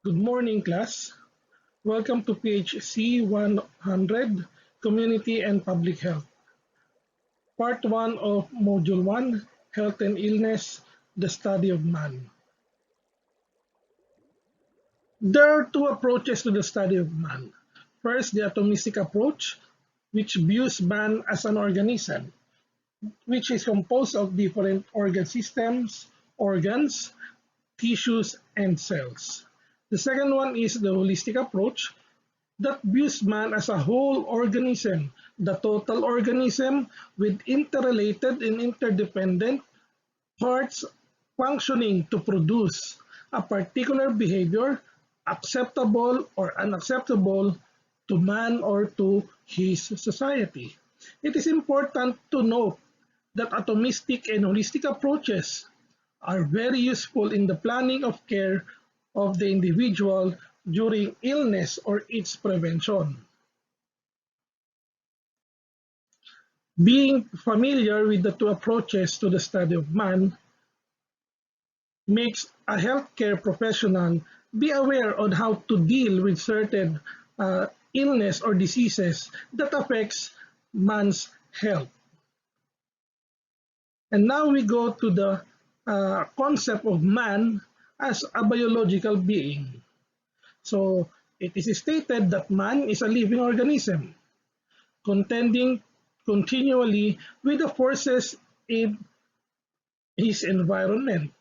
Good morning, class. Welcome to PHC 100, Community and Public Health. Part 1 of Module 1, Health and Illness, the Study of Man. There are two approaches to the study of man. First, the atomistic approach, which views man as an organism, which is composed of different organ systems, organs, tissues, and cells. The second one is the holistic approach, that views man as a whole organism, the total organism with interrelated and interdependent parts functioning to produce a particular behavior acceptable or unacceptable to man or to his society. It is important to note that atomistic and holistic approaches are very useful in the planning of care of the individual during illness or its prevention. Being familiar with the two approaches to the study of man makes a healthcare professional be aware on how to deal with certain illness or diseases that affects man's health. And now we go to the concept of man as a biological being. So it is stated that man is a living organism contending continually with the forces in his environment.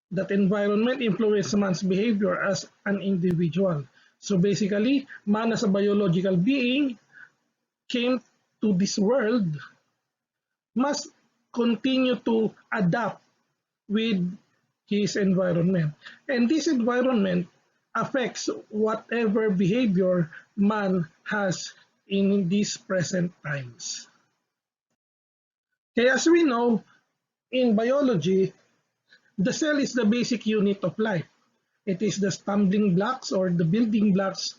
That environment influences man's behavior as an individual. So basically, man as a biological being came to this world must continue to adapt with his environment. And this environment affects whatever behavior man has in these present times. Okay, as we know, in biology, the cell is the basic unit of life. It is the stumbling blocks or the building blocks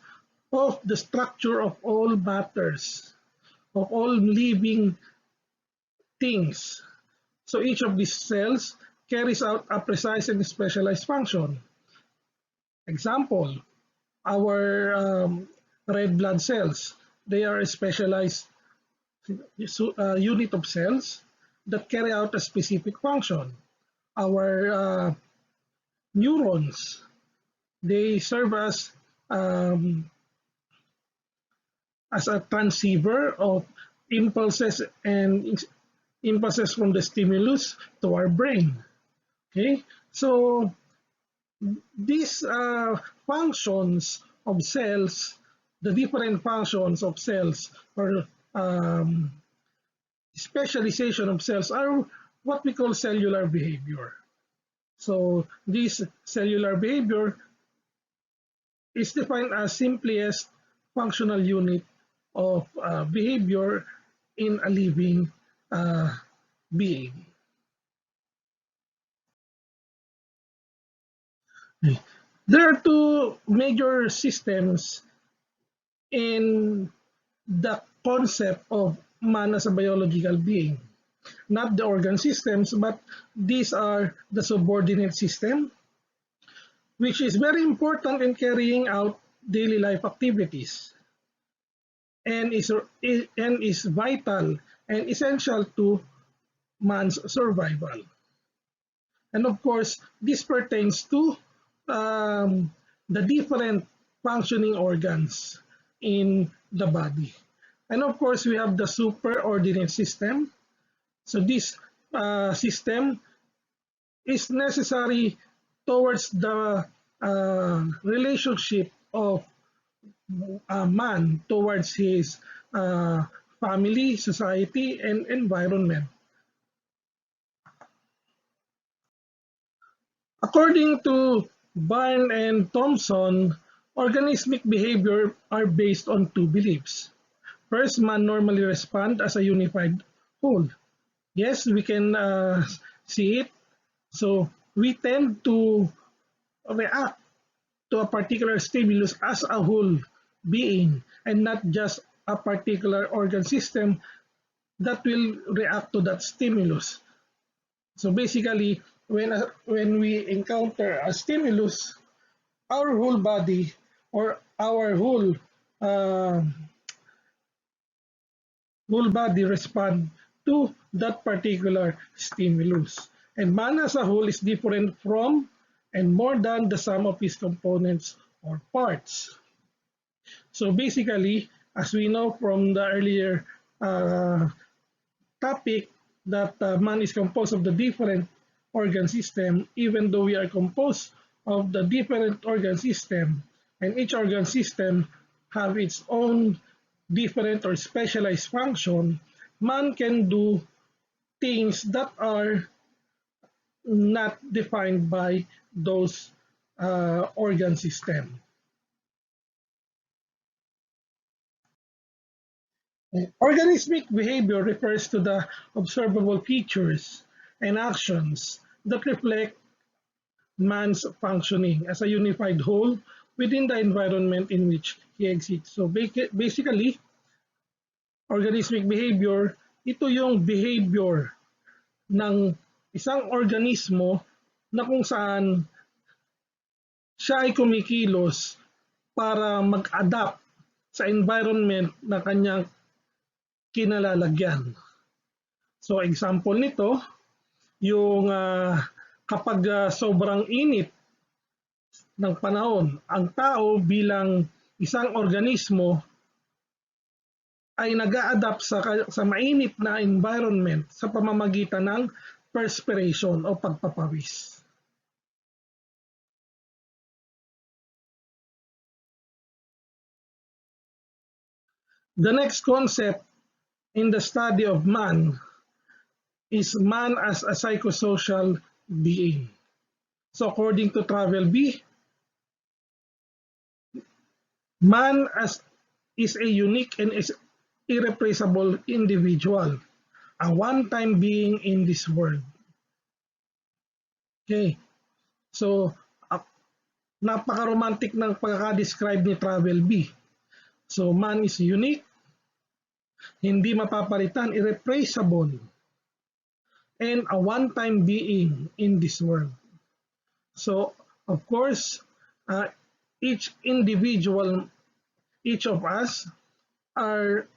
of the structure of all matters, of all living things. So each of these cells carries out a precise and specialized function. Example, our red blood cells, they are a specialized unit of cells that carry out a specific function. Our neurons, they serve as a transceiver of impulses and impulses from the stimulus to our brain. Okay, so these functions of cells, the different functions of cells or specialization of cells are what we call cellular behavior. So this cellular behavior is defined as simplest functional unit of behavior in a living being. There are two major systems in the concept of man as a biological being. Not the organ systems, but these are the subordinate system, which is very important in carrying out daily life activities and is vital and essential to man's survival. And of course, this pertains to the different functioning organs in the body. And of course, we have the superordinate system. So this system is necessary towards the relationship of man towards his family, society, and environment. According to Byrne and Thompson, organismic behavior are based on two beliefs. First, man normally responds as a unified whole. Yes, we can see it. So we tend to react to a particular stimulus as a whole being and not just a particular organ system that will react to that stimulus. So basically, when we encounter a stimulus, our whole body or our uh, whole body respond to that particular stimulus. And man as a whole is different from and more than the sum of its components or parts. So basically, as we know from the earlier topic, that man is composed of the different organ system, even though we are composed of the different organ system, and each organ system have its own different or specialized function, man can do things that are not defined by those organ system. Organismic behavior refers to the observable features and actions that reflect man's functioning as a unified whole within the environment in which he exists. So basically, organismic behavior, ito yung behavior ng isang organismo na kung saan siya ay kumikilos para mag-adapt sa environment na kanyang kinalalagyan. So example nito, yung kapag sobrang init ng panahon, ang tao bilang isang organismo ay nag-a-adapt sa mainit na environment sa pamamagitan ng perspiration o pagpapawis. The next concept in the study of man is man as a psychosocial being. So according to Travel B, man is a unique and is irreplaceable individual, a one-time being in this world. Okay, so napaka-romantic ng pagkaka-describe ni Travel B. So man is unique, hindi mapapalitan, irreplaceable, and a one-time being in this world. So of course, each individual, each of us are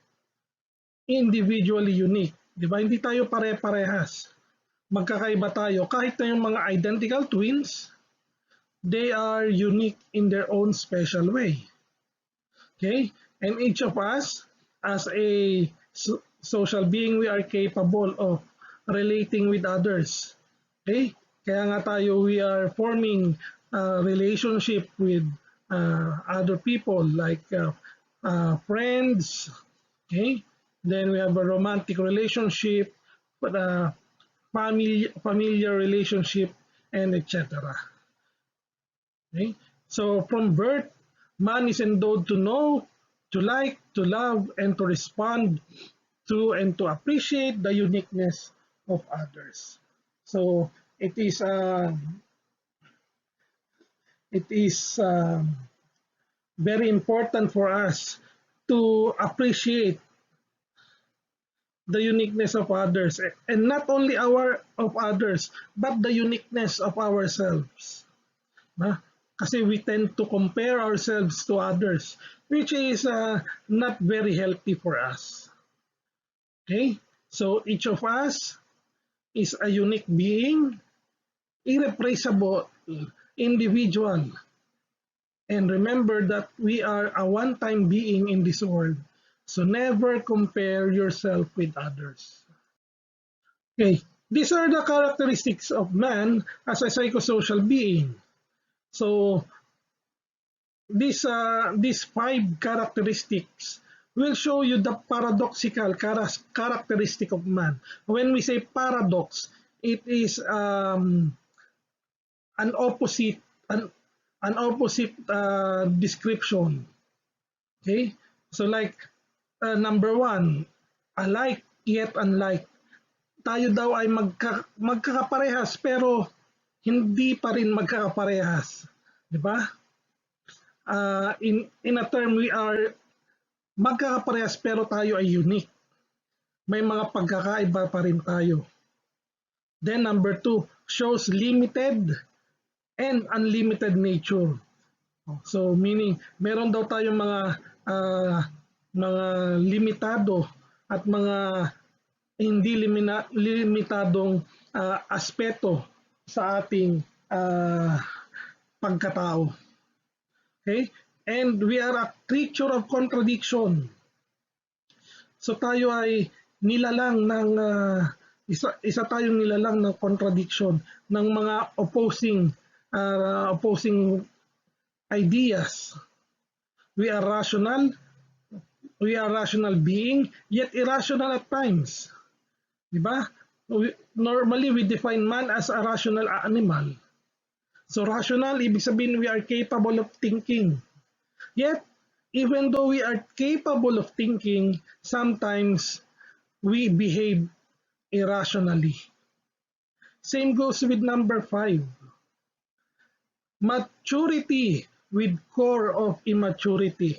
individually unique. Di ba? Hindi tayo pare-parehas. Magkakaiba tayo. Kahit na yung mga identical twins, they are unique in their own special way. Okay? And each of us, as a social being, we are capable of relating with others. Okay? Kaya nga tayo, we are forming a relationship with other people like friends. Okay? Then we have a romantic relationship, but familiar relationship, and etc. Okay? So from birth, man is endowed to know, to like, to love, and to respond to and to appreciate the uniqueness of others. So it is very important for us to appreciate the uniqueness of others, and not only of others, but the uniqueness of ourselves. Kasi we tend to compare ourselves to others, which is not very healthy for us. Okay? So each of us is a unique being, irreplaceable individual. And remember that we are a one-time being in this world. So never compare yourself with others. Okay, these are the characteristics of man as a psychosocial being. So these 5 characteristics will show you the paradoxical characteristic of man. When we say paradox, it is an opposite description. Okay, so like number 1, alike yet unlike. Tayo daw ay magkakaparehas pero hindi pa rin magkakaparehas, di ba? In a term, we are magkakaparehas pero tayo ay unique. May mga pagkakaiba pa rin tayo. Then number 2, shows limited and unlimited nature. So meaning meron daw tayong mga limitado at mga hindi limitadong aspeto sa ating pagkatao. Okay? And we are a creature of contradiction. So tayo ay nilalang ng isa tayong nilalang ng contradiction ng mga opposing ideas. We are rational being, yet irrational at times. Diba? Normally, we define man as a rational animal. So rational, ibig sabihin we are capable of thinking. Yet, even though we are capable of thinking, sometimes we behave irrationally. Same goes with number 5. Maturity with core of immaturity.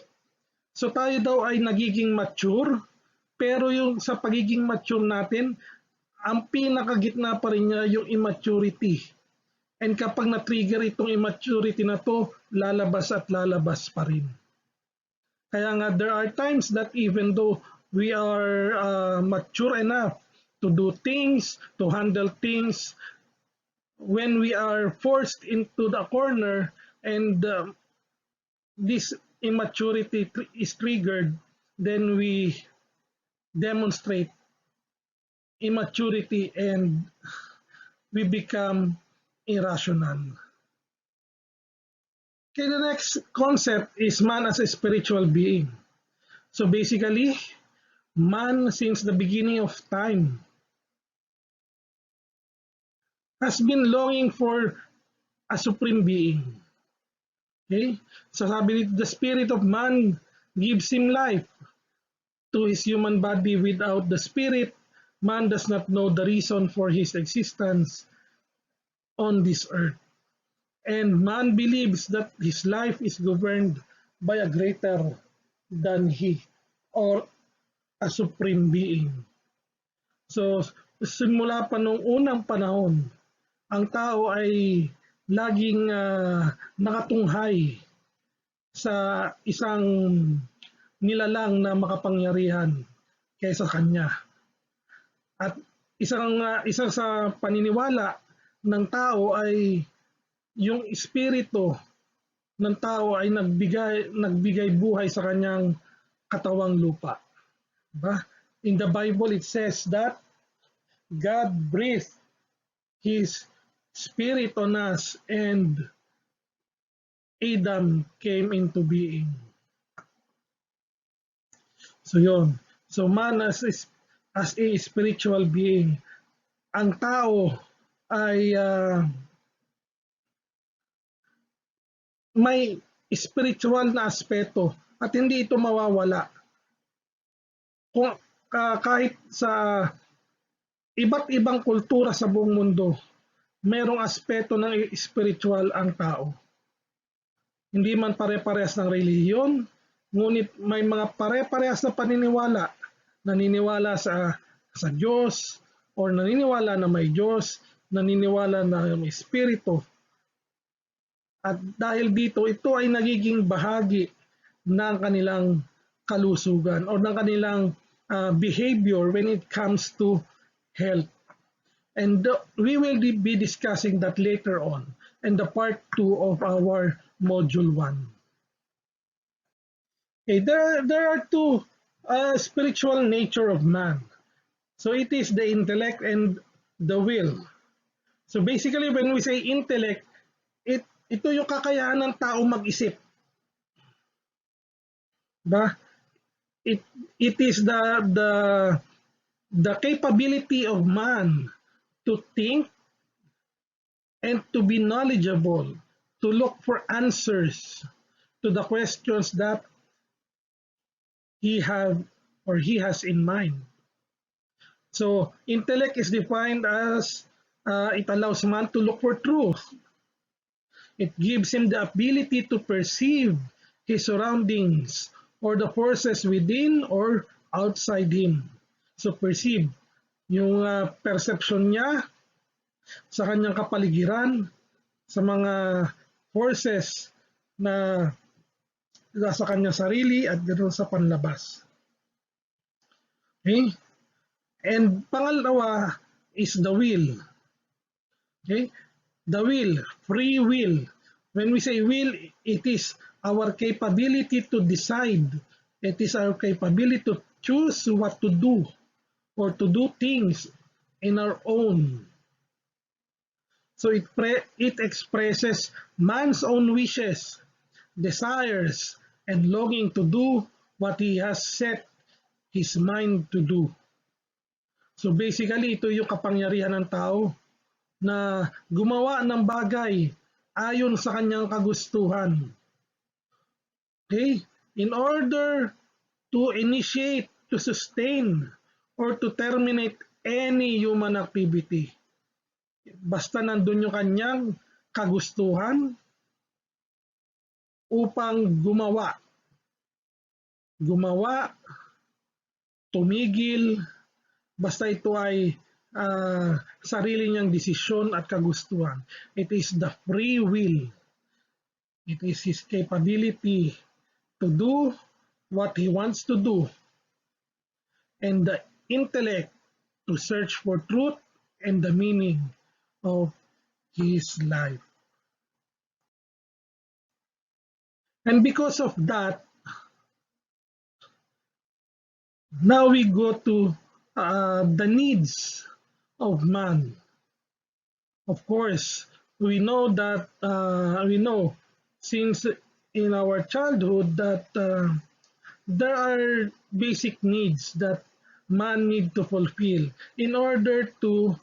So tayo daw ay nagiging mature, pero yung sa pagiging mature natin, ang pinakagitna pa rin niya yung immaturity. And kapag na-trigger itong immaturity na to, lalabas at lalabas pa rin. Kaya nga there are times that even though we are mature enough to do things, to handle things, when we are forced into the corner and this immaturity is triggered, then we demonstrate immaturity and we become irrational. Okay, the next concept is man as a spiritual being. So basically, man since the beginning of time has been longing for a supreme being. Okay? So sabi dito, the spirit of man gives him life to his human body. Without the spirit, man does not know the reason for his existence on this earth. And man believes that his life is governed by a greater than he or a supreme being. So simula pa nung unang panahon, ang tao ay laging nakatunghay sa isang nilalang na makapangyarihan kaysa kanya. At isa sa paniniwala ng tao ay yung espiritu ng tao ay nagbigay buhay sa kanyang katawang lupa. Diba? In the Bible it says that God breathed His Spirit on us and Adam came into being. So yun. So man as a spiritual being, ang tao ay may spiritual na aspeto at hindi ito mawawala. Kung kahit sa iba't ibang kultura sa buong mundo, merong aspeto ng spiritual ang tao. Hindi man pare-parehas ng relihiyon, ngunit may mga pare-parehas na paniniwala. Naniniwala sa Diyos, or naniniwala na may Diyos, naniniwala na may Espiritu. At dahil dito, ito ay nagiging bahagi ng kanilang kalusugan o ng kanilang behavior when it comes to health. And we will be discussing that later on in the part 2 of our module 1. Okay, there are two spiritual nature of man. So it is the intellect and the will. So basically when we say intellect, ito yung kakayahan ng tao mag-isip. Diba? It is the capability of man to think and to be knowledgeable, to look for answers to the questions that he has in mind. So intellect is defined as it allows man to look for truth. It gives him the ability to perceive his surroundings or the forces within or outside him. So perceive, yung perception niya sa kanyang kapaligiran, sa mga forces na sa kanyang sarili at ganoon sa panlabas. Okay? And pangalawa is the will. Okay? The will, free will. When we say will, it is our capability to decide. It is our capability to choose what to do or to do things in our own. So it expresses man's own wishes, desires, and longing to do what he has set his mind to do. So basically, ito yung kapangyarihan ng tao na gumawa ng bagay ayon sa kanyang kagustuhan. Okay? In order to initiate, to sustain, or to terminate any human activity. Basta nandun yung kanyang kagustuhan upang gumawa, tumigil, basta ito ay sarili niyang desisyon at kagustuhan. It is the free will. It is his capability to do what he wants to do, and the intellect to search for truth and the meaning of his life. And because of that, now we go to the needs of man. Of course, we know that since in our childhood that there are basic needs that man need to fulfill in order to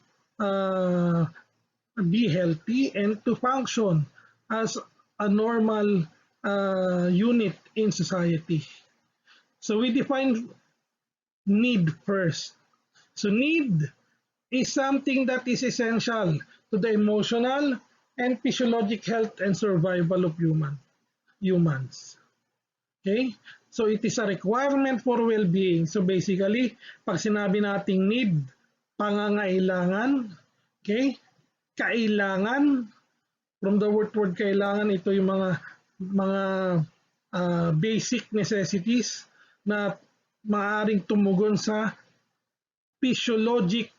be healthy and to function as a normal unit in society. So we define need first. So need is something that is essential to the emotional and physiologic health and survival of humans. Okay? So it is a requirement for well-being. So basically, pag sinabi nating need, pangangailangan, okay? Kailangan, from the word kailangan, ito yung mga basic necessities na maaaring tumugon sa physiologic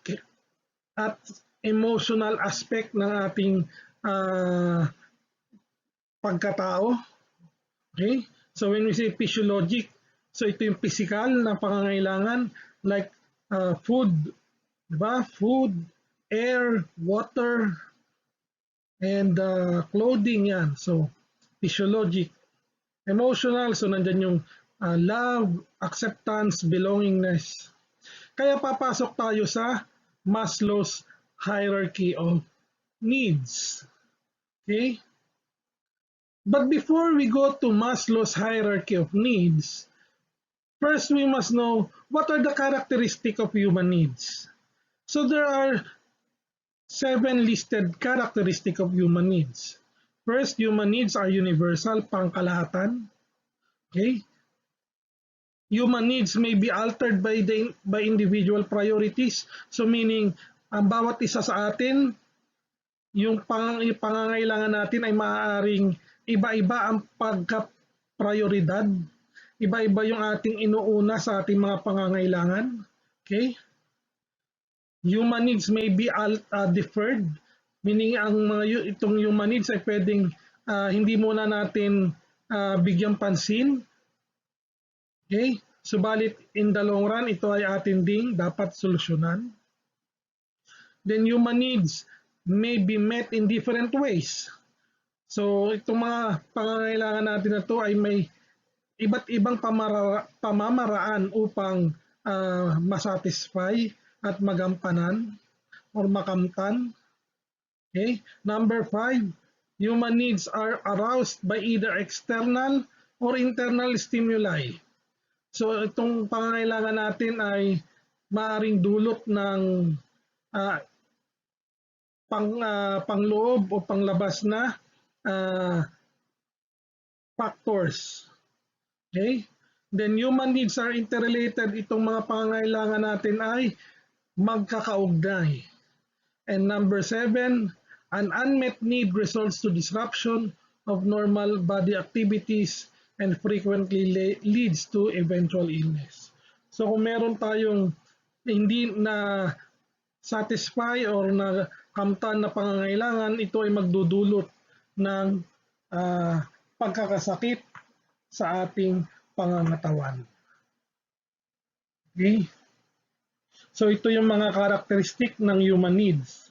at emotional aspect ng ating pagkatao. Okay? So when we say physiologic, so ito yung physical na pangangailangan like food, diba? Food, air, water, and clothing yan. So physiologic. Emotional, so nandyan yung love, acceptance, belongingness. Kaya papasok tayo sa Maslow's hierarchy of needs. Okay? But before we go to Maslow's hierarchy of needs, first we must know what are the characteristics of human needs. So there are 7 listed characteristics of human needs. First, human needs are universal, pangkalahatan. Okay? Human needs may be altered by individual priorities. So meaning, ang bawat isa sa atin, yung pangangailangan natin ay maaaring iba-iba ang pagka-prioridad. Iba-iba yung ating inuuna sa ating mga pangangailangan. Okay? Human needs may be deferred, meaning itong human needs ay pwedeng hindi muna natin bigyan pansin. Okay? Subalit in the long run, ito ay atin ding dapat solusyonan. Then human needs may be met in different ways. So itong mga pangangailangan natin na ito ay may iba't ibang pamamaraan upang masatisfy at magampanan or makamtan. Okay? Number 5, human needs are aroused by either external or internal stimuli. So itong pangangailangan natin ay maaaring dulot ng pangloob o panglabas na factors. Okay? Then human needs are interrelated. Itong mga pangangailangan natin ay magkakaugnay. And number 7, an unmet need results to disruption of normal body activities and frequently leads to eventual illness. So kung meron tayong hindi na satisfy or na kamtan na pangangailangan, ito ay magdudulot ng pagkakasakit sa ating pangangatawan. Okay? So ito yung mga karakteristik ng human needs.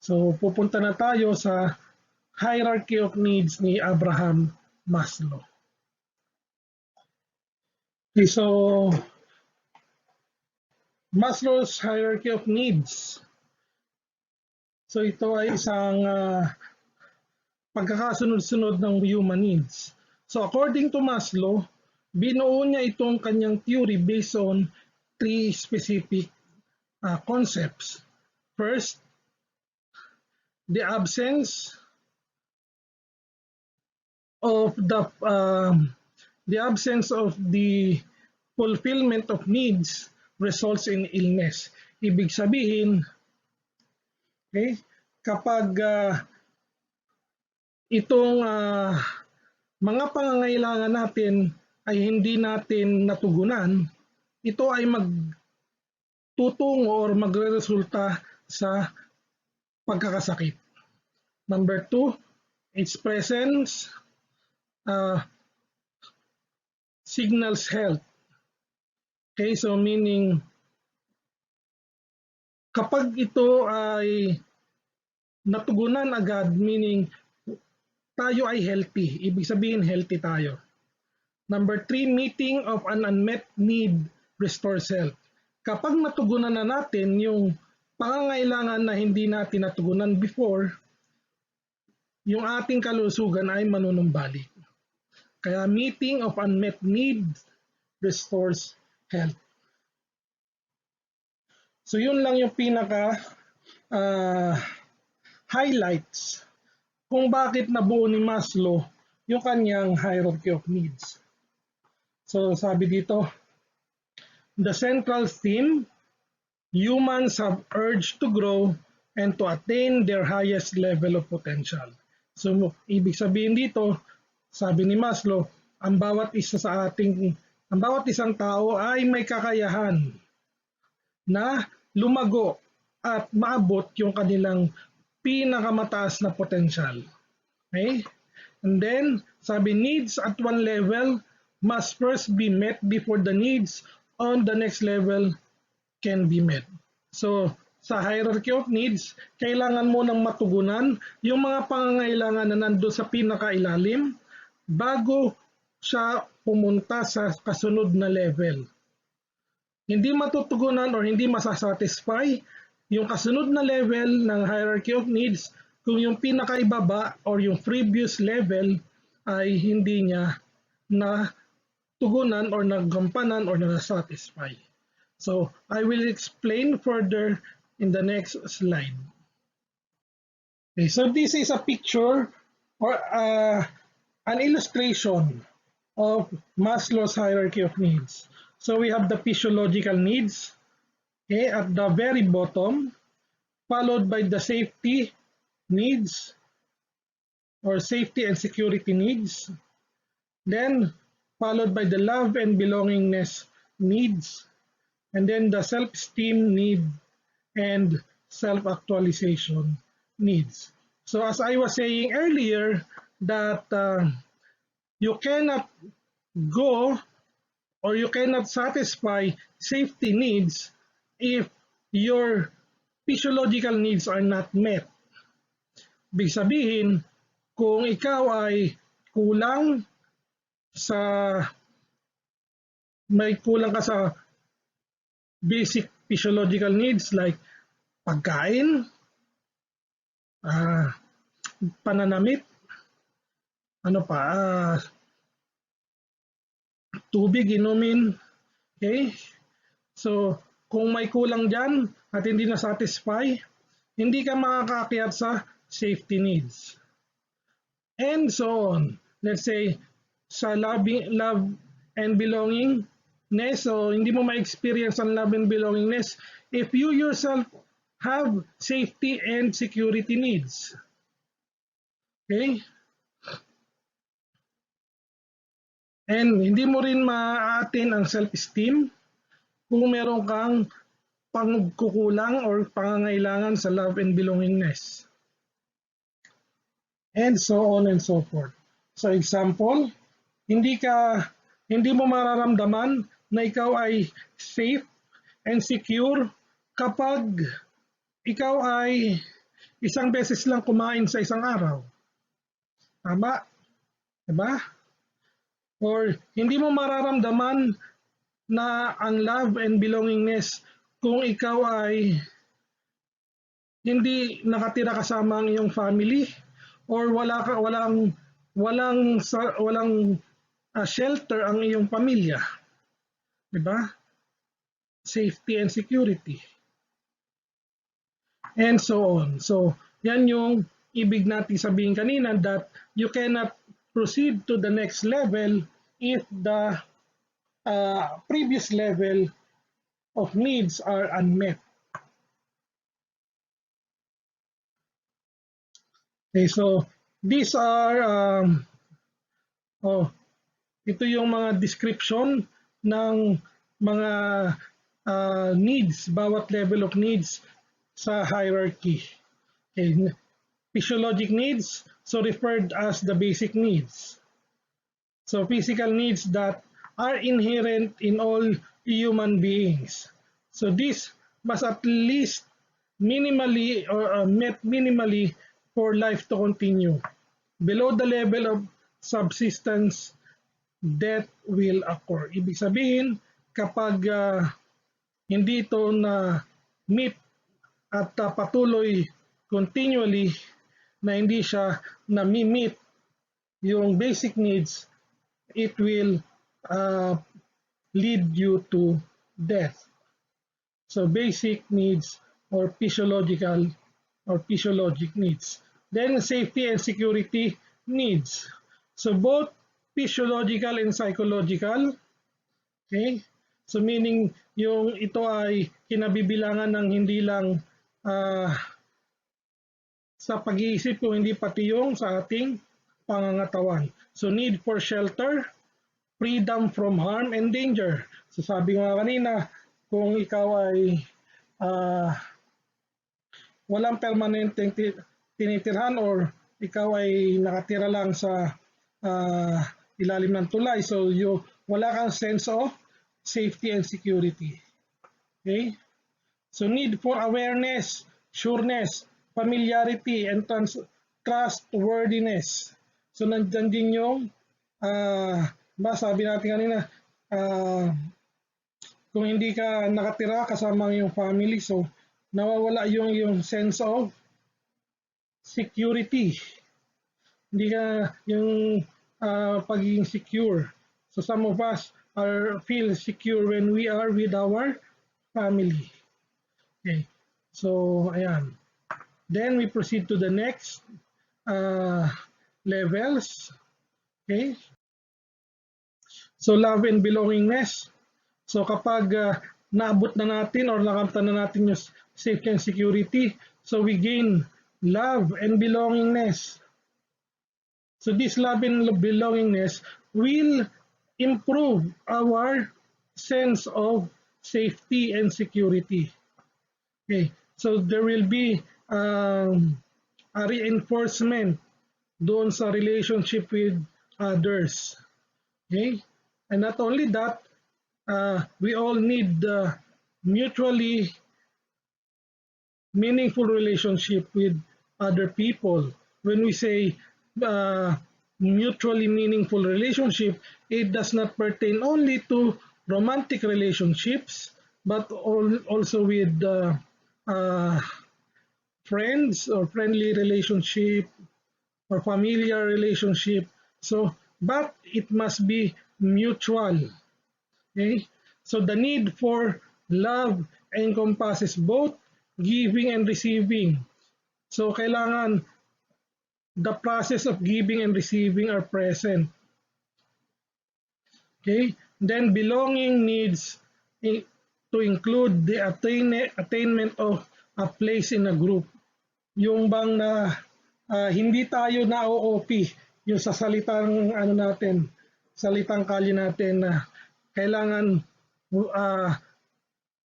So pupunta na tayo sa hierarchy of needs ni Abraham Maslow. Okay, so Maslow's hierarchy of needs. So ito ay isang pagkakasunod-sunod ng human needs. So according to Maslow, binuo niya itong kanyang theory based on three specific concepts. First, the absence of the fulfillment of needs results in illness. Ibig sabihin, okay, kapag itong mga pangangailangan natin ay hindi natin natugunan, ito ay magtutungo or magreresulta sa pagkakasakit. Number 2, its presence signals health. Okay, so meaning kapag ito ay natugunan agad, meaning tayo ay healthy. Ibig sabihin healthy tayo. Number 3, meeting of an unmet need restores health. Kapag natugunan na natin yung pangangailangan na hindi natin natugunan before, yung ating kalusugan ay manunumbalik. Kaya meeting of unmet needs restores health. So yun lang yung pinaka highlights kung bakit nabuo ni Maslow yung kanyang hierarchy of needs. So sabi dito, the central theme, humans have urge to grow and to attain their highest level of potential. So ibig sabihin dito, sabi ni Maslow, ang bawat isang tao ay may kakayahan na lumago at maabot yung kanilang pinakamataas na potential. Okay? And then, sabi, needs at one level must first be met before the needs on the next level can be met. So, sa hierarchy of needs, kailangan mo nang matugunan yung mga pangangailangan na nandoon sa pinakailalim bago siya pumunta sa kasunod na level. Hindi matutugunan or hindi masasatisfy yung kasunod na level ng hierarchy of needs kung yung pinakaibaba or yung previous level ay hindi niya natugunan or nagampanan or nasatisfy. So, I will explain further in the next slide. Okay, so this is a picture or an illustration of Maslow's hierarchy of needs. So we have the physiological needs, okay, at the very bottom, followed by the safety needs or safety and security needs, then followed by the love and belongingness needs, and then the self-esteem need and self-actualization needs. So as I was saying earlier, that you cannot go or you cannot satisfy safety needs if your physiological needs are not met. Ibig sabihin, kung ikaw ay may kulang ka sa basic physiological needs like pagkain, pananamit, tubig inumin, okay? So, kung may kulang dyan at hindi na-satisfy, hindi ka makakaakyat sa safety needs. And so on. Let's say, sa love and belongingness, so hindi mo ma-experience ang love and belongingness if you yourself have safety and security needs. Okay? And hindi mo rin ma-attain ang self-esteem kung meron kang pagkukulang or pangangailangan sa love and belongingness. And so on and so forth. So example, hindi ka hindi mo mararamdaman na ikaw ay safe and secure kapag ikaw ay isang beses lang kumain sa isang araw. Tama? Diba? Or hindi mo mararamdaman na ang love and belongingness kung ikaw ay hindi nakatira kasama ang iyong family or walang shelter ang iyong pamilya, 'di ba? Safety and security. And so on. So, yan yung ibig natin sabihin kanina that you cannot proceed to the next level if the previous level of needs are unmet. Okay, so these are ito yung mga description ng mga needs, bawat level of needs sa hierarchy. Okay. Physiologic needs, so referred as the basic needs. So physical needs that are inherent in all human beings. So this must at least minimally or met minimally for life to continue. Below the level of subsistence, death will occur. Ibig sabihin, kapag hindi ito na meet at patuloy continually na hindi siya na-meet yung basic needs, it will lead you to death. So basic needs or physiologic needs. Then safety and security needs. So both physiological and psychological. Okay? So meaning yung ito ay kinabibilangan ng hindi lang sa pag-iisip kung hindi pati yung sa ating pangangatawan. So need for shelter, freedom from harm and danger. So sabi nga kanina, kung ikaw ay walang permanenteng tinitirhan or ikaw ay nakatira lang sa ilalim ng tulay, so wala kang sense of safety and security. Okay? So need for awareness, sureness, familiarity, and trustworthiness. So nandyan din yung sabi natin kanina, kung hindi ka nakatira kasama yung family, so nawawala yung sense of security. Hindi ka yung pagiging secure. So some of us feel secure when we are with our family. Okay. So ayan. Then we proceed to the next levels. Okay. So love and belongingness. So kapag naabot na natin or nakamtan na natin yung safety and security, so we gain love and belongingness. So this love and belongingness will improve our sense of safety and security. Okay, so there will be a reinforcement doon sa relationship with others. Okay, and not only that, we all need mutually meaningful relationship with other people. When we say mutually meaningful relationship, it does not pertain only to romantic relationships, but also with friends or friendly relationship or familiar relationship. So, but it must be mutual. Okay? So the need for love encompasses both giving and receiving. So kailangan the process of giving and receiving are present. Okay? Then belonging needs to include the attainment of a place in a group. Yung bang na hindi tayo na-OOP yung sa salitang natin, salitang kalye natin na kailangan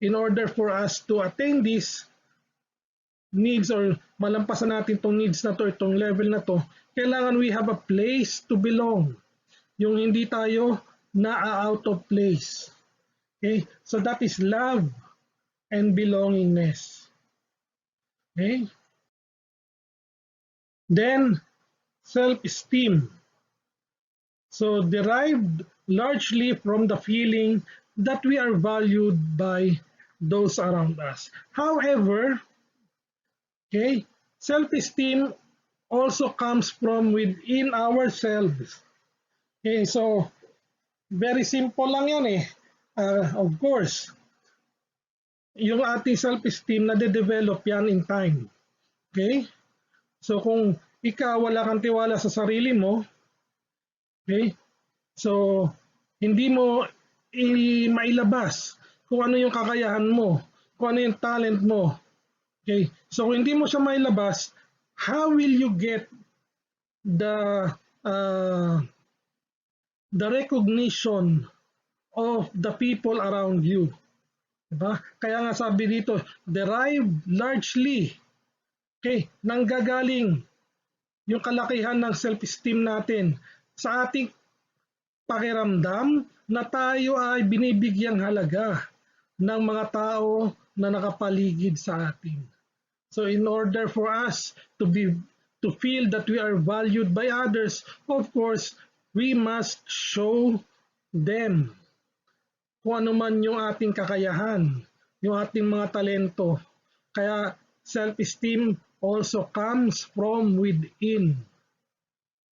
in order for us to attain these needs or malampasan natin itong needs na to, itong level na to, kailangan we have a place to belong. Yung hindi tayo na-out of place. Okay? So that is love and belongingness. Okay? Then, self-esteem. So derived largely from the feeling that we are valued by those around us. However, okay, self-esteem also comes from within ourselves. Okay, so very simple lang yan eh. Of course, yung ating self-esteem na-develop yan in time. Okay? So kung ikaw wala kang tiwala sa sarili mo, okay, so hindi mo mailabas kung ano yung kakayahan mo, kung ano yung talent mo. Okay? So kung hindi mo siya mailabas, how will you get the recognition of the people around you? Diba? Kaya nga sabi dito, derived largely, okay, nanggagaling yung kalakihan ng self-esteem natin sa ating pakiramdam na tayo ay binibigyang halaga ng mga tao na nakapaligid sa atin. So in order for us to feel that we are valued by others, of course, we must show them kung ano man yung ating kakayahan, yung ating mga talento. Kaya self-esteem also comes from within.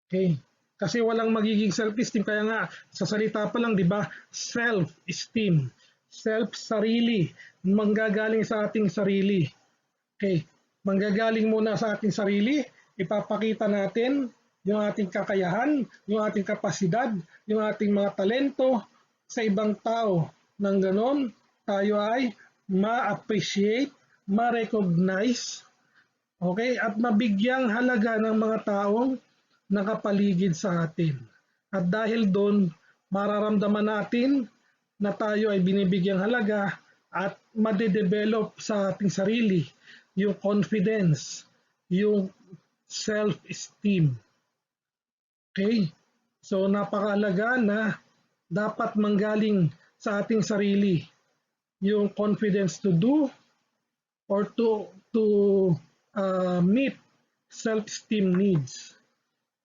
Okay? Kasi walang magiging self-esteem. Kaya nga, sa salita pa lang, di ba, self-esteem. Self-sarili. Manggagaling sa ating sarili. Okay? Manggagaling muna sa ating sarili. Ipapakita natin yung ating kakayahan, yung ating kapasidad, yung ating mga talento sa ibang tao. Nang ganon, tayo ay ma-appreciate, ma-recognize, okay, at mabigyang halaga ng mga taong nakapaligid sa atin. At dahil doon, mararamdaman natin na tayo ay binibigyang halaga at madedevelop sa ating sarili yung confidence, yung self-esteem. Okay? So napakahalaga na dapat manggaling sa ating sarili yung confidence to do or to meet self-esteem needs.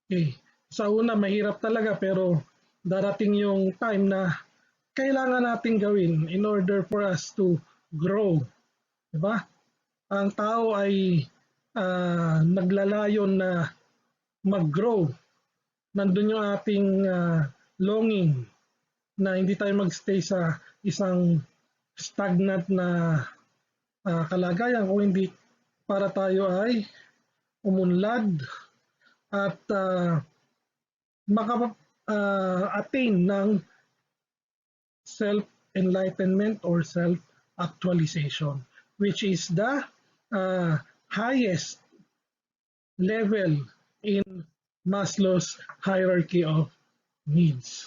Okay. Sa una, mahirap talaga pero darating yung time na kailangan natin gawin in order for us to grow. Diba? Ang tao ay naglalayon na mag-grow. Nandun yung ating longing na hindi tayo magstay sa isang stagnant na kalagayan kung hindi para tayo ay umunlad at maka-attain ng self-enlightenment or self-actualization, which is the highest level in Maslow's hierarchy of needs,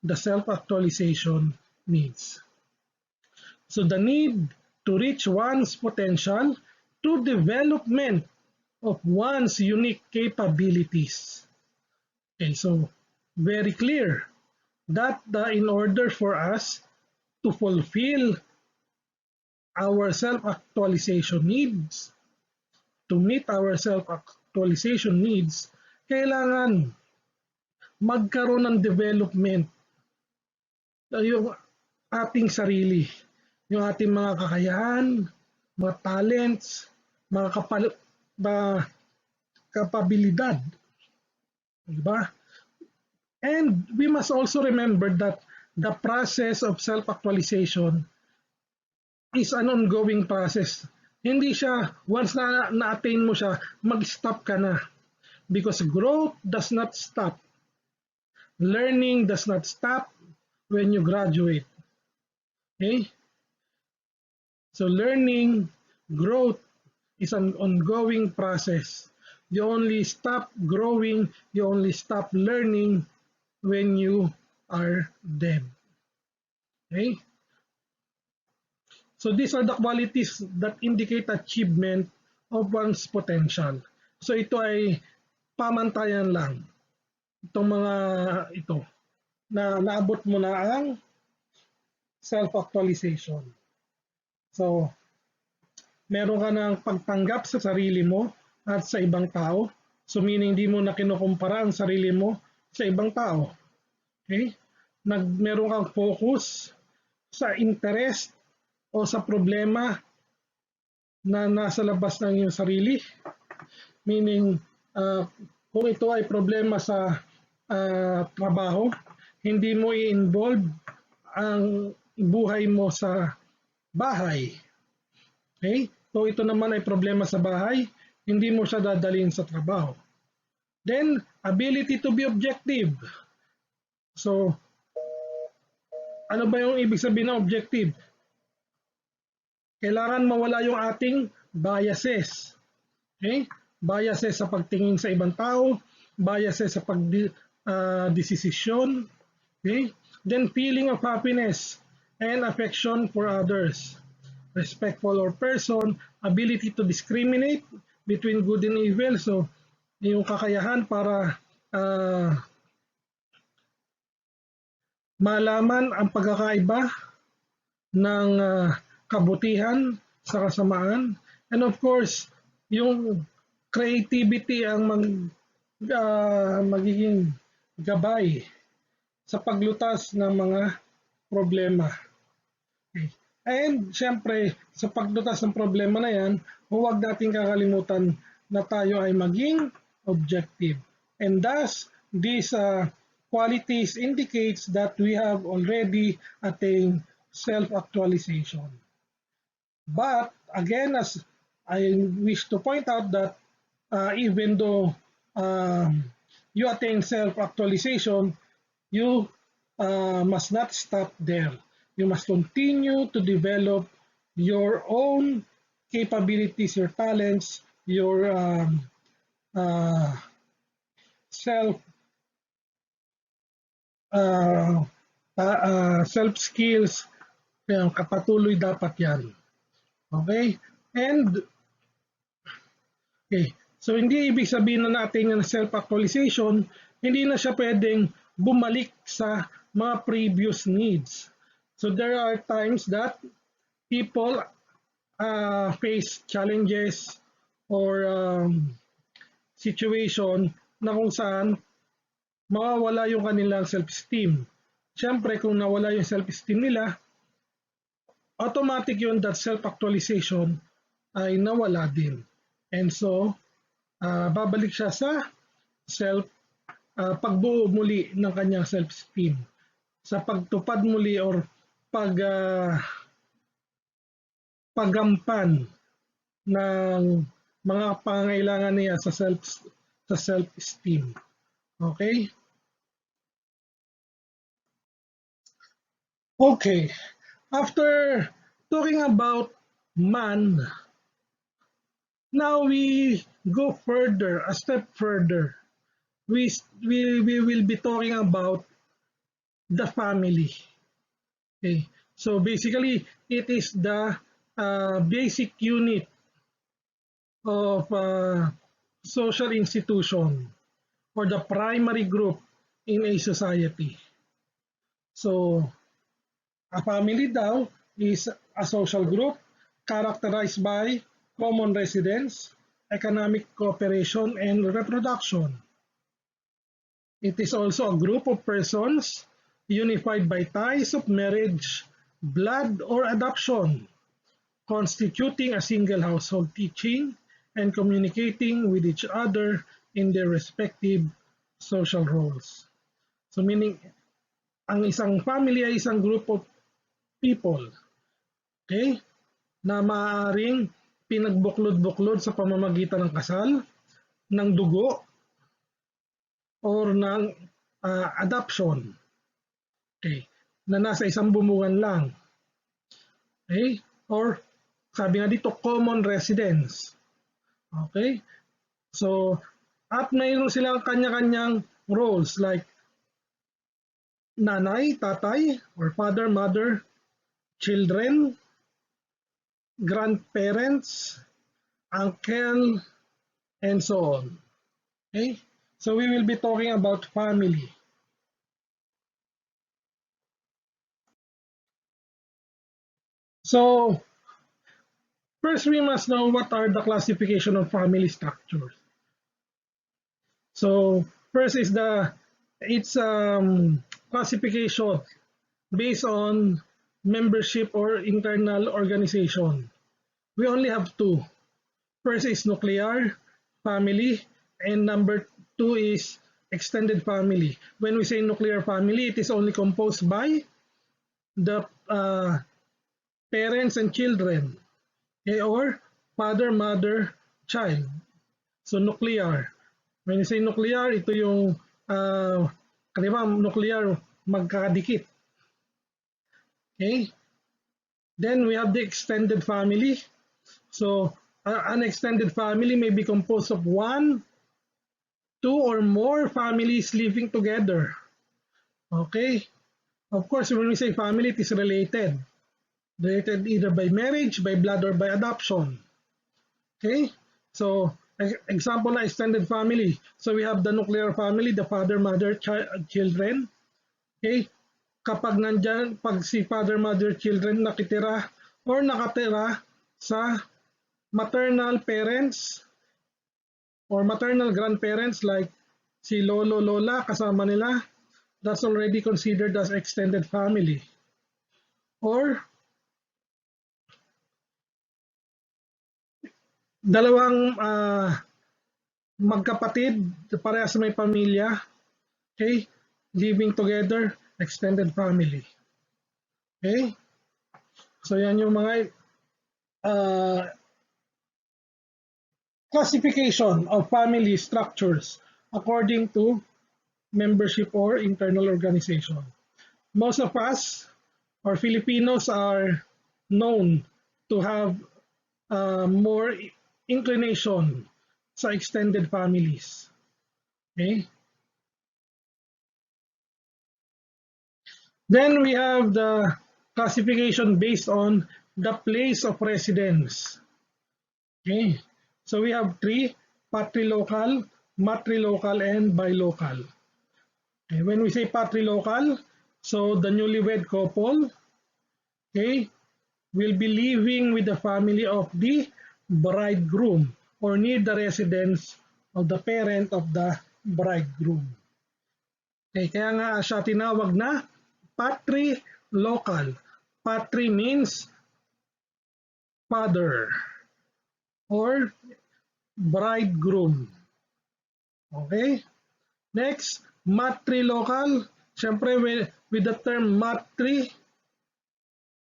the self-actualization needs. So the need to reach one's potential to development of one's unique capabilities. Okay, so very clear that in order for us to fulfill our self-actualization needs, to meet our self-actualization needs, kailangan magkaroon ng development yung ating sarili, yung ating mga kakayahan, mga talents, mga kapabilidad. Diba? And we must also remember that the process of self-actualization is an ongoing process. Hindi siya, once na na-attain mo siya, mag-stop ka na. Because growth does not stop. Learning does not stop when you graduate. Okay? So learning, growth is an ongoing process. You only stop growing, you only stop learning when you are dead. Okay? So these are the qualities that indicate achievement of one's potential. So ito ay pamantayan lang. Itong mga ito na naabot mo na ang self-actualization. So, meron ka ng pagtanggap sa sarili mo at sa ibang tao. So meaning di mo na kinukumpara ang sarili mo sa ibang tao. Okay? Meron kang focus sa interest o sa problema na nasa labas ng iyong sarili. Meaning, kung ito ay problema sa trabaho, hindi mo i-involve ang buhay mo sa bahay. Okay? So ito naman ay problema sa bahay, hindi mo siya dadalhin sa trabaho. Then, ability to be objective. So, ano ba yung ibig sabihin ng objective? Kailangan mawala yung ating biases. Okay? Biases sa pagtingin sa ibang tao, biases sa pagdesisyon. Okay? Then, feeling of happiness and affection for others. Respectful or person, ability to discriminate between good and evil. So, yung kakayahan para malaman ang pagkakaiba ng kabutihan sa kasamaan. And of course, yung creativity ang magiging gabay sa paglutas ng mga problema. Okay. And syempre, sa paglutas ng problema na yan, huwag nating kakalimutan na tayo ay maging objective. And thus, these qualities indicates that we have already attained self-actualization. But again, as I wish to point out that even though you attain self-actualization, you must not stop there. You must continue to develop your own capabilities, your talents, your self skills. Kapatuloy dapat yan. Okay? And okay, so hindi ibig sabihin na natin ng self-actualization, hindi na siya pwedeng bumalik sa mga previous needs. So there are times that people face challenges or situation na kung saan mawawala yung kanilang self-esteem. Siyempre, kung nawala yung self-esteem nila, automatic yun that self-actualization ay nawala din. And so, babalik siya sa pagbuo muli ng kanyang self-esteem. Sa pagtupad muli or paggampan ng mga pangangailangan niya sa self-esteem. Okay? Okay. After talking about man, now we go further, a step further. We will be talking about the family. Okay. So basically, it is the basic unit of social institution or the primary group in a society. So, a family daw is a social group characterized by common residence, economic cooperation, and reproduction. It is also a group of persons unified by ties of marriage, blood, or adoption, constituting a single household teaching and communicating with each other in their respective social roles. So meaning, ang isang family ay isang group of people, okay, na maaaring pinagbuklod-buklod sa pamamagitan ng kasal, ng dugo, or ng adoption. Okay, na nasa isang bumungan lang. Okay, or sabi nga dito, common residence. Okay, so at mayroon silang kanya-kanyang roles like nanay, tatay, or father, mother, children, grandparents, uncle, and so on. Okay? So we will be talking about family. So first we must know what are the classification of family structures. So first is the its classification based on membership or internal organization. We only have two. First is nuclear family, and number two is extended family. When we say nuclear family, it is only composed by the parents and children, okay, or father, mother, child. So nuclear. When you say nuclear, ito yung di ba, nuclear magkakadikit. Okay? Then we have the extended family. So an extended family may be composed of one, two, or more families living together. Okay? Of course, when we say family, it is related. Related either by marriage, by blood, or by adoption. Okay? So, example na extended family. So, we have the nuclear family, the father, mother, children. Okay? Kapag nandyan, pag si father, mother, children nakitira or nakatira sa maternal parents or maternal grandparents like si lolo, lola, kasama nila, that's already considered as extended family. Or dalawang magkapatid, parehas may pamilya, okay, living together, extended family. Okay? So yan yung mga classification of family structures according to membership or internal organization. Most of us or Filipinos are known to have more inclination sa extended families. Okay? Then we have the classification based on the place of residence. Okay? So we have three: patrilocal, matrilocal, and bilocal. Okay? When we say patrilocal, so the newlywed couple, okay, will be living with the family of the bridegroom or near the residence of the parent of the bridegroom. Okay, kaya nga siya tinawag na patrilocal. Patri means father or bridegroom. Okay? Next, matrilocal. Siyempre, with the term matri,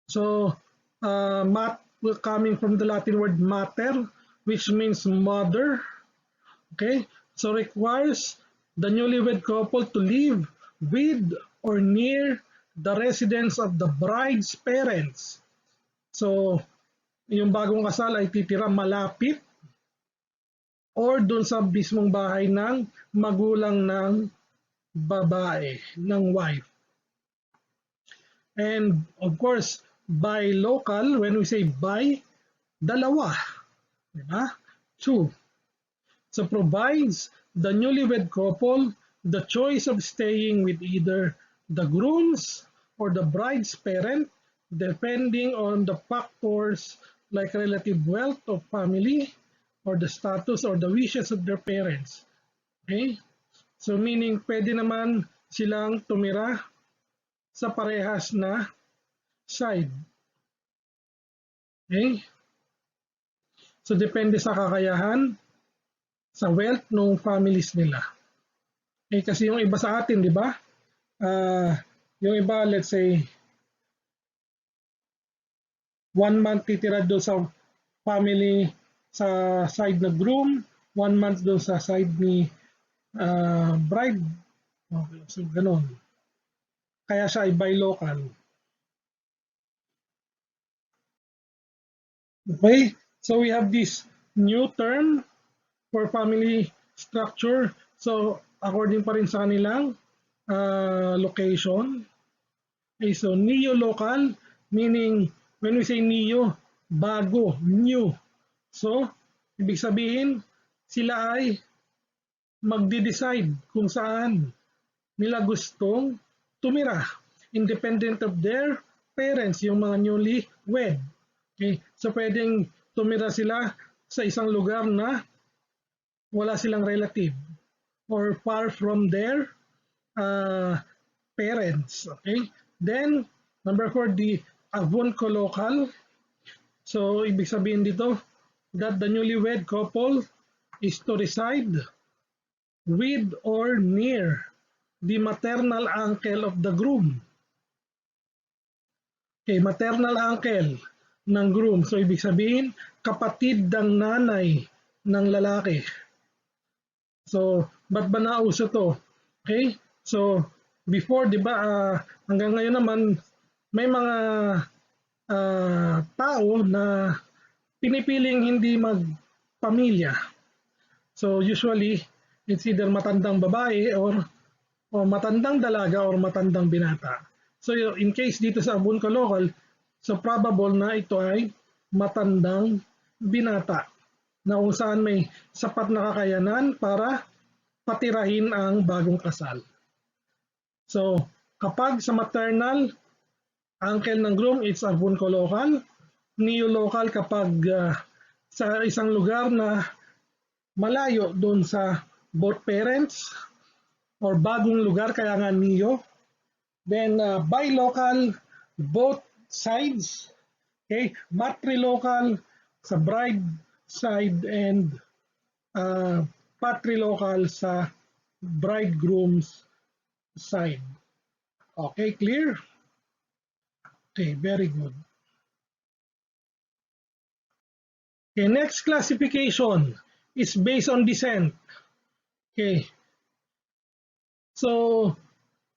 so mat coming from the Latin word mater, which means mother. Okay? So requires the newlywed couple to live with or near the residence of the bride's parents. So, yung bagong kasal ay titira malapit or dun sa mismong bahay ng magulang ng babae, ng wife. And of course, by local, when we say by, dalawa. Diba? Two. So provides the newlywed couple the choice of staying with either the groom's or the bride's parent, depending on the factors like relative wealth of family or the status or the wishes of their parents. Okay? So meaning pwede naman silang tumira sa parehas na side. Okay? So depende sa kakayahan, sa wealth ng families nila. Eh, kasi yung iba sa atin, di ba? Yung iba, let's say, 1 month titira doon sa family sa side na groom, 1 month doon sa side ni bride. Okay, so ganun. Kaya siya ay bilocal. Okay, so we have this new term for family structure. So according pa rin sa kanilang location. Okay, so neo-local, meaning when we say neo, bago, new. So, ibig sabihin, sila ay magde-decide kung saan nila gustong tumira, independent of their parents, yung mga newly wed. Okay, so pwedeng tumira sila sa isang lugar na wala silang relative or far from their uh, parents. Okay, then number 4, the avuncollocal. So ibig sabihin dito that the newlywed couple is to reside with or near the maternal uncle of the groom. Okay, maternal uncle ng groom. So ibig sabihin, kapatid ng nanay ng lalaki. So, ba't ba nauso to? Okay? So, before, di ba, hanggang ngayon naman, may mga tao na pinipiling hindi magpamilya. So, usually, it's either matandang babae or matandang dalaga or matandang binata. So, in case dito sa Abunco Local, so probable na ito ay matandang binata na kung saan may sapat na kakayanan para patirahin ang bagong kasal. So, kapag sa maternal uncle ng groom, it's Abunco Local. Neo-local kapag sa isang lugar na malayo doon sa both parents or bagong lugar, kaya nga neo. Then bi-local, both sides. Okay, matrilocal sa bride side and patrilocal sa bridegroom's side. Okay, clear? Okay, very good. Okay, next classification is based on descent. Okay, so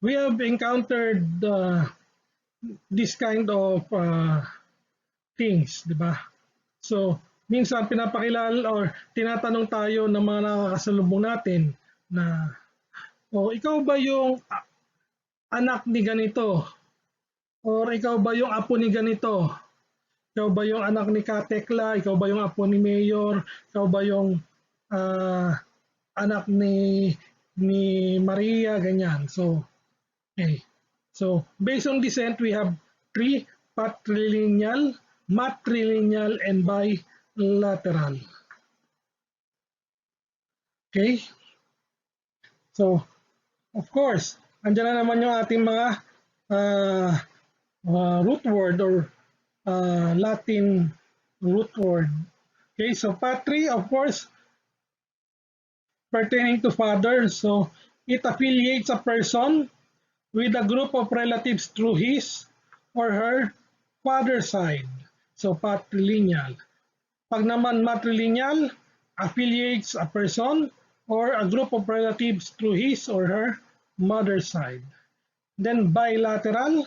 we have encountered this kind of things, di ba? So, minsan pinapakilala or tinatanong tayo ng mga nakakasalubong natin na, ikaw ba yung anak ni ganito? Or ikaw ba yung apo ni ganito? Ikaw ba yung anak ni Katekla? Ikaw ba yung apo ni Mayor? Ikaw ba yung anak ni Maria? Ganyan. So, okay. So, based on descent, we have 3: patrilineal, matrilineal, and bilateral. Okay? So, of course, andyan na naman yung ating mga root word or Latin root word. Okay, so patri, of course, pertaining to father. So, it affiliates a person with a group of relatives through his or her father's side. So, patrilineal. Pag naman matrilineal, affiliates a person or a group of relatives through his or her mother's side. Then bilateral,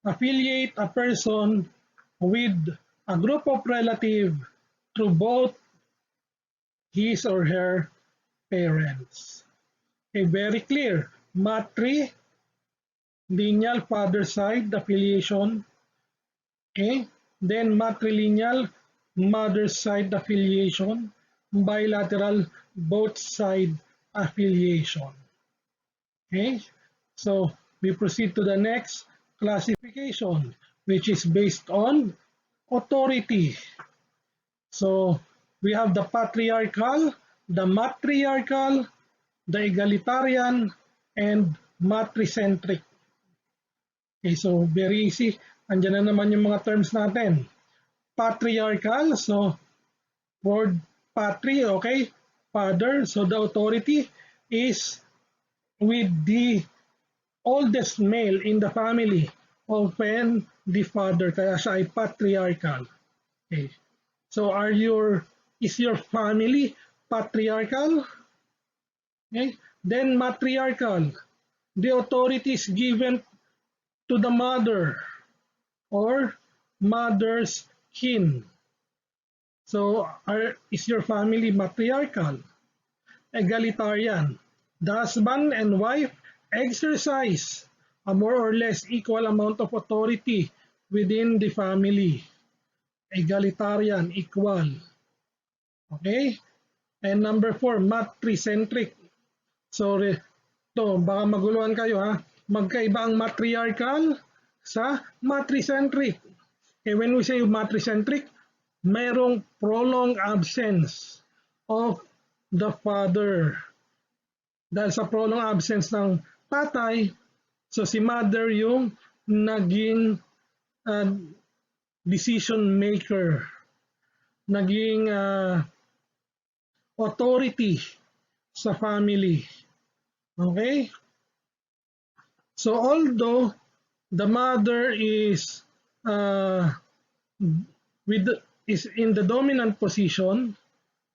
affiliate a person with a group of relatives through both his or her parents. Okay, very clear. Matri, lineal father side affiliation. Okay, then matrilineal mother side affiliation. Bilateral both side affiliation. Okay, so we proceed to the next classification, which is based on authority. So we have the patriarchal, the matriarchal, the egalitarian, and matricentric. Okay, so very easy. Andiyan na naman yung mga terms natin. Patriarchal, so word patri, okay, father, so the authority is with the oldest male in the family, often the father, kaya siya ay patriarchal. Okay. So is your family patriarchal? Okay. Then matriarchal, the authority is given to the mother or mother's kin. So is your family matriarchal? Egalitarian, the husband and wife exercise a more or less equal amount of authority within the family. Egalitarian, equal. Okay? And number 4, matricentric. So, baka maguluhan kayo ha. Magkaiba ang matriarchal sa matricentric. Okay, when we say matricentric, mayroong prolonged absence of the father. Dahil sa prolonged absence ng tatay, so si mother yung naging decision maker, naging authority sa family. Okay? So although the mother is is in the dominant position,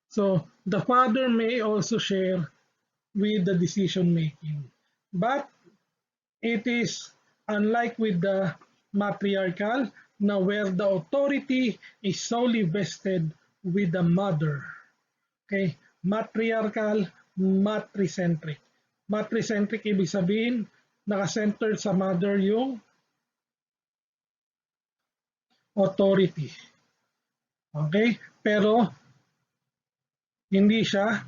so the father may also share with the decision making. But it is unlike with the matriarchal, now where the authority is solely vested with the mother. Okay, matriarchal, matricentric. Matricentric ibig sabihin, naka-centered sa mother yung authority. Okay, pero hindi siya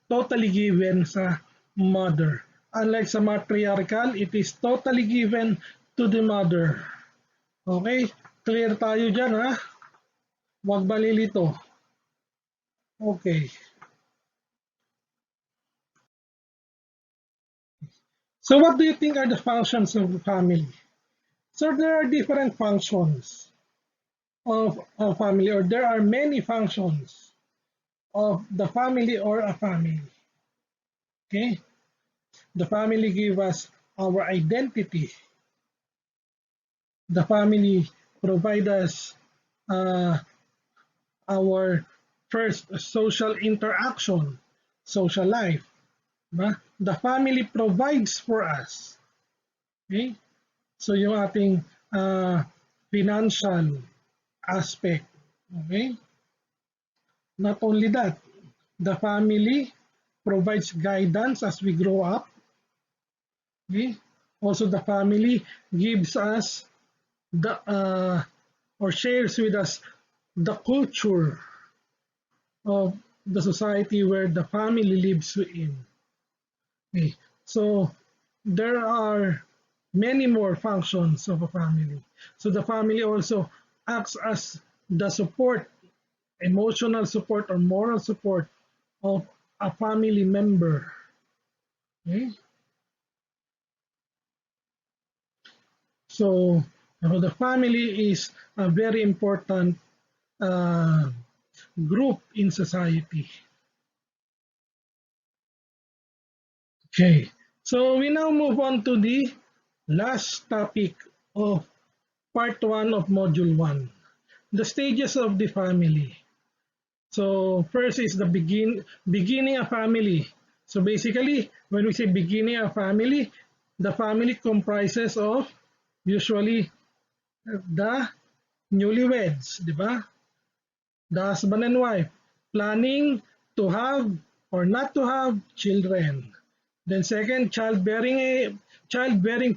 totally given sa mother. Unlike sa matriarchal, it is totally given to the mother. Okay? Clear tayo dyan ha? Huwag malilito. Okay. So what do you think are the functions of the family? So there are different functions of a family, or there are many functions of the family or a family. Okay? The family gives us our identity. The family provides us our first social interaction, social life. The family provides for us. Okay? So yung ating financial aspect. Okay? Not only that, the family provides guidance as we grow up. Okay? Also, the family gives us the or shares with us the culture of the society where the family lives in. Okay. So there are many more functions of a family. So the family also acts as the support, emotional support or moral support of a family member. Okay? So the family is a very important group in society. Okay, so we now move on to the last topic of part 1 of module 1, the stages of the family. So first is the beginning a family. So basically, when we say beginning a family, the family comprises of usually the newlyweds, di ba? The husband and wife planning to have or not to have children. Then second, childbearing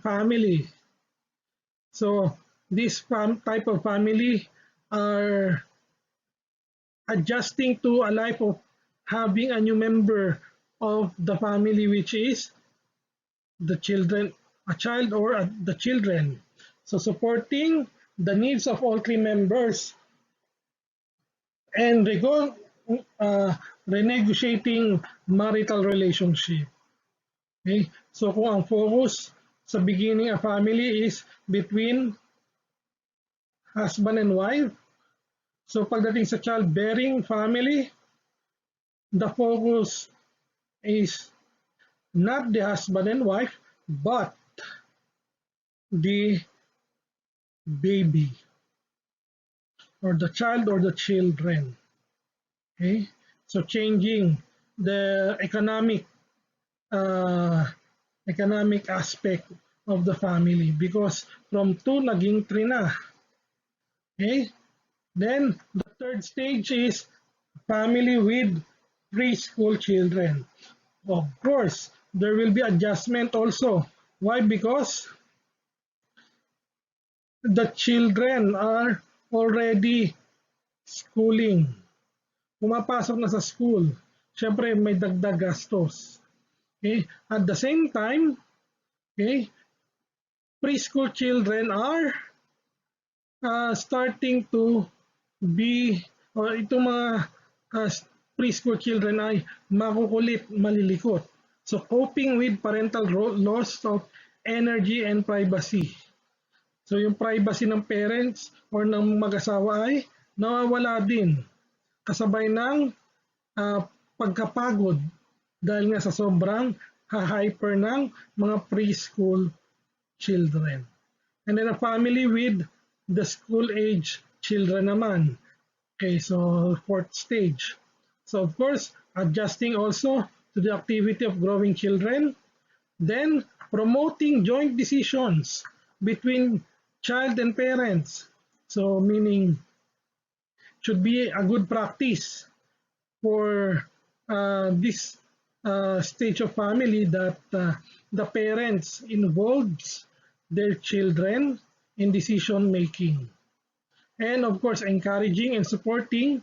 family. So this type of family are adjusting to a life of having a new member of the family, which is the children, a child or the children. So supporting the needs of all three members and renegotiating marital relationship. Okay? So kung ang focus sa beginning a family is between husband and wife, so pagdating sa childbearing family, the focus is not the husband and wife, but the baby or the child or the children. Okay? So changing the economic aspect of the family, because from 2 naging 3 na. Okay? Then the third stage is family with preschool children. Of course, there will be adjustment also. Why? Because the children are already schooling. Pumapasok na sa school. Siyempre, may dagdag gastos. Okay? At the same time, okay, preschool children are starting to be, or itong mga uh, preschool children ay makukulit, malilikot. So, coping with parental loss of energy and privacy. So, yung privacy ng parents or ng mag-asawa ay nawawala din. Kasabay ng pagkapagod dahil nga sa sobrang hyper ng mga preschool children. And then a family with the school age children naman. Okay, so fourth stage. So of course, adjusting also to the activity of growing children. Then promoting joint decisions between child and parents. So meaning should be a good practice for this stage of family that the parents involves their children in decision making. And of course, encouraging and supporting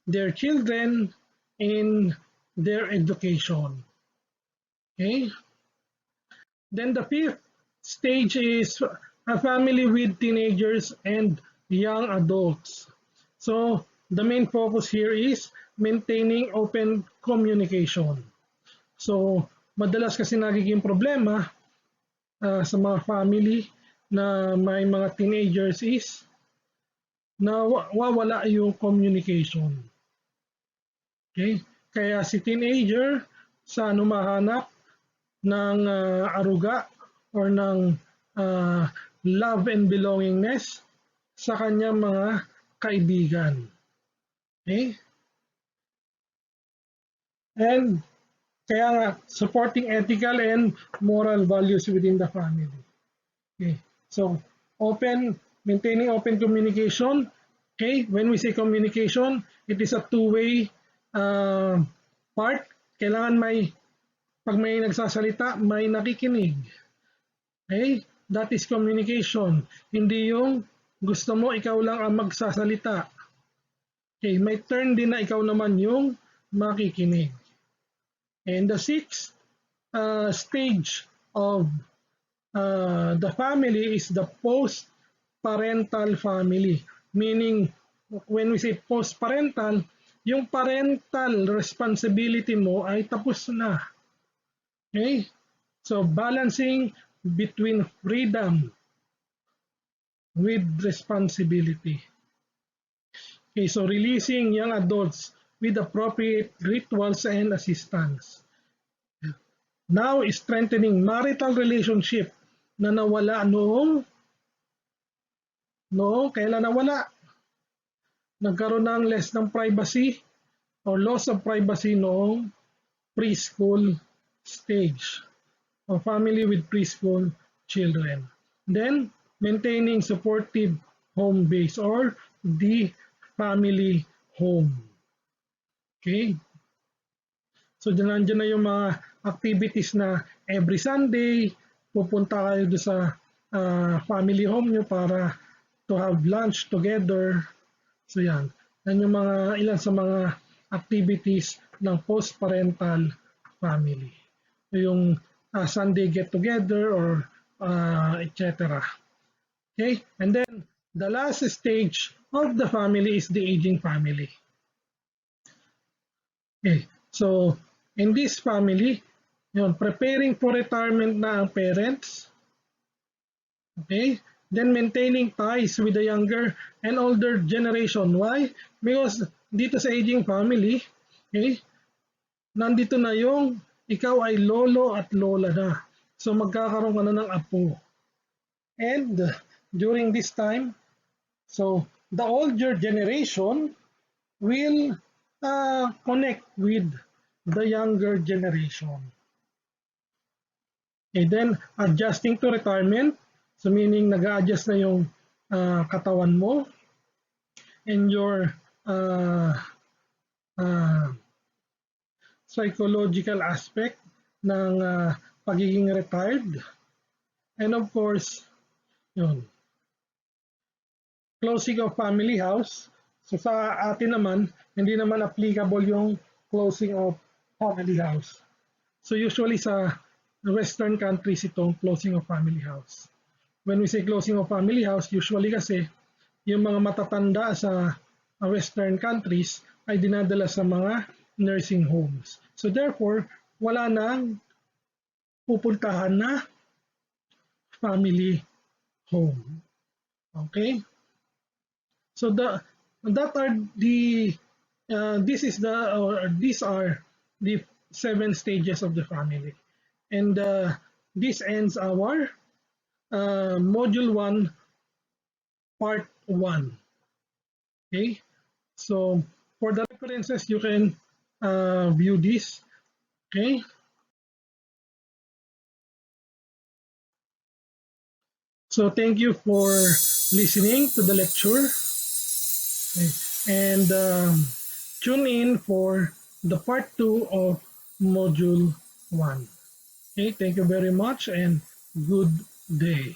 their children in their education. Okay. Then the fifth stage is a family with teenagers and young adults. So the main focus here is maintaining open communication. So madalas kasi nagiging problema sa mga family na may mga teenagers is na wawala yung communication. Okay? Kaya si teenager sa mahanap ng aruga or ng love and belongingness sa kanyang mga kaibigan. Okay? And kaya nga, supporting ethical and moral values within the family. Okay. So, maintaining open communication. Okay, when we say communication, it is a two-way part. Kailangan pag may nagsasalita, may nakikinig. Okay, that is communication. Hindi yung gusto mo, ikaw lang ang magsasalita. Okay, may turn din na ikaw naman yung makikinig. And the sixth stage of the family is the post-parental family. Meaning, when we say post-parental, yung parental responsibility mo ay tapos na. Okay? So, balancing between freedom with responsibility. Okay, so releasing young adults with appropriate rituals and assistance. Now, strengthening marital relationship na nawala noong kailan nawala? Nagkaroon ng less ng privacy or loss of privacy noong preschool stage or family with preschool children. Then, maintaining supportive home base or the family home. Okay? So, nandiyan na yung mga activities na every Sunday, pupunta kayo doon sa family home nyo para to have lunch together. So, yan. Yan yung ilan sa mga activities ng post-parental family. So, yung Sunday get-together or etc. Okay? And then, the last stage of the family is the aging family. Okay. So, in this family, preparing for retirement na ang parents. Okay? Then maintaining ties with the younger and older generation. Why? Because dito sa aging family, okay, nandito na yung ikaw ay lolo at lola na. So magkakaroon ka na ng apo. And during this time, so the older generation will connect with the younger generation. Okay, then adjusting to retirement. So meaning nag-a-adjust na yung katawan mo and your psychological aspect ng pagiging retired. And of course, yun, closing of family house. So sa atin naman, hindi naman applicable yung closing of family house. So usually sa Western countries itong closing of family house. When we say closing of family house, usually kasi yung mga matatanda sa Western countries ay dinadala sa mga nursing homes. So therefore, wala nang pupuntahan na family home. Okay? So that are the these are the 7 stages of the family, and this ends our module 1 part 1. Okay, so for the references you can view this. Okay, so thank you for listening to the lecture. Okay. And tune in for the part 2 of module 1. Okay, thank you very much and good day.